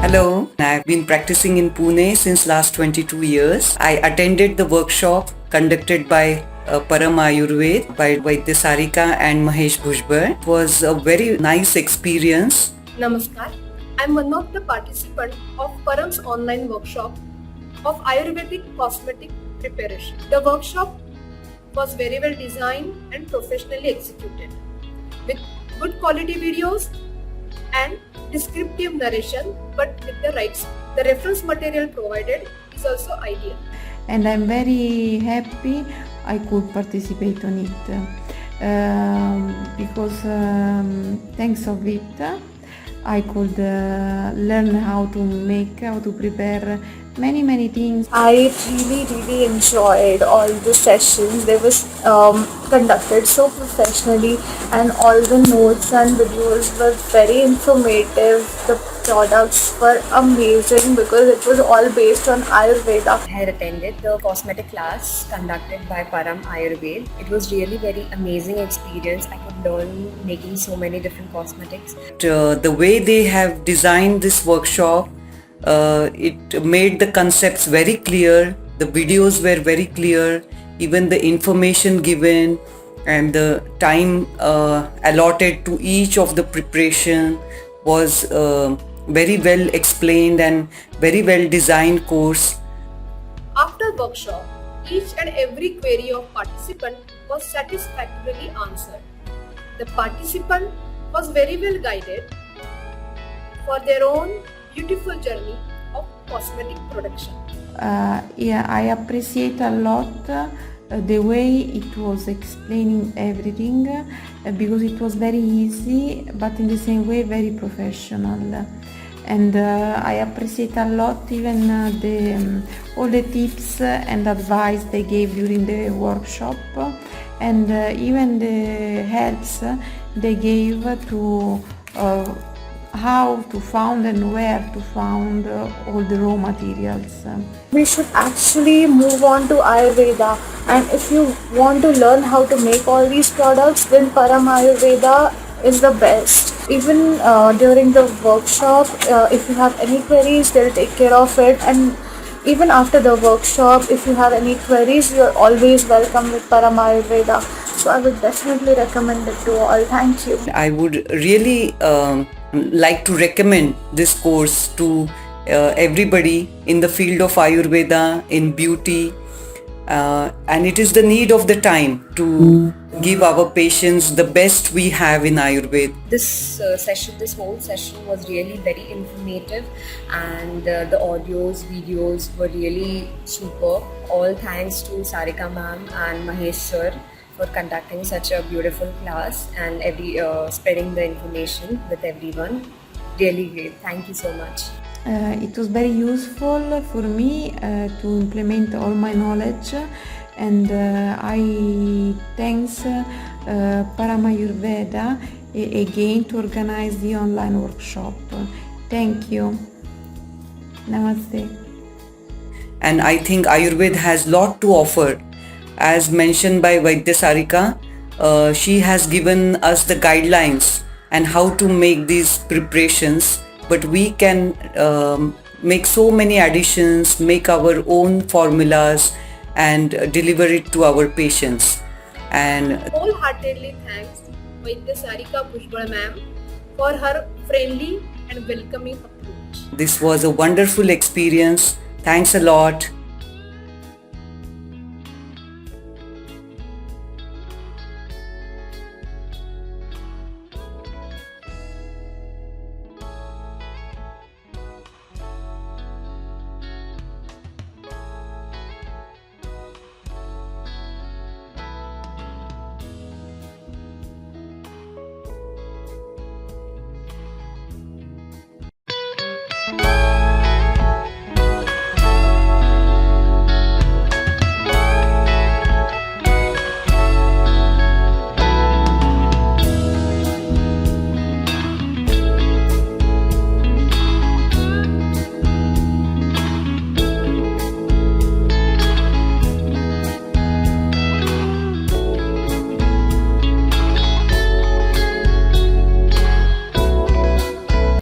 Hello, I've been practicing in Pune since last 22 years. I attended the workshop conducted by Param Ayurveda by Vaidya and Mahesh Bhujbal. It was a very nice experience. Namaskar. I'm one of the participants of Param's online workshop of Ayurvedic Cosmetic Preparation. The workshop was very well designed and professionally executed with good quality videos and descriptive narration, but with the right sound. The reference material provided is also ideal. And I'm very happy I could participate on it because thanks of it I could learn how to prepare many things. I really enjoyed all the sessions. They was conducted so professionally, and all the notes and videos were very informative. The products were amazing because it was all based on Ayurveda. I had attended the cosmetic class conducted by Param Ayurveda. It was really very amazing experience. I could learn making so many different cosmetics. The way they have designed this workshop, it made the concepts very clear. The videos were very clear. Even the information given and the time allotted to each of the preparation was very well explained and very well designed course. After workshop, each and every query of participant was satisfactorily answered. The participant was very well guided for their own beautiful journey of cosmetic production. I appreciate a lot the way it was explaining everything because it was very easy, but in the same way very professional. And I appreciate a lot even all the tips and advice they gave during the workshop, and even the helps they gave to how to find and where to find all the raw materials. We should actually move on to Ayurveda, and if you want to learn how to make all these products, then Param Ayurveda is the best. Even during the workshop, if you have any queries, they'll take care of it. And even after the workshop, if you have any queries, you're always welcome with Param Ayurveda. So I would definitely recommend it to all. Thank you. I would really like to recommend this course to everybody in the field of Ayurveda, in beauty, and it is the need of the time to give our patients the best we have in Ayurveda. This whole session was really very informative, and the audios, videos were really superb. All thanks to Sarika ma'am and Mahesh sir for conducting such a beautiful class and spreading the information with everyone. Really great. Thank you so much. It was very useful for me to implement all my knowledge, and I thanks Param Ayurveda again to organize the online workshop. Thank you. Namaste. And I think Ayurveda has lot to offer. As mentioned by Vaidya Sarika, she has given us the guidelines and how to make these preparations, but we can make so many additions, make our own formulas and deliver it to our patients. And wholeheartedly thanks Vaidya Sarika Bhujbal ma'am for her friendly and welcoming approach. this was a wonderful experience. Thanks a lot.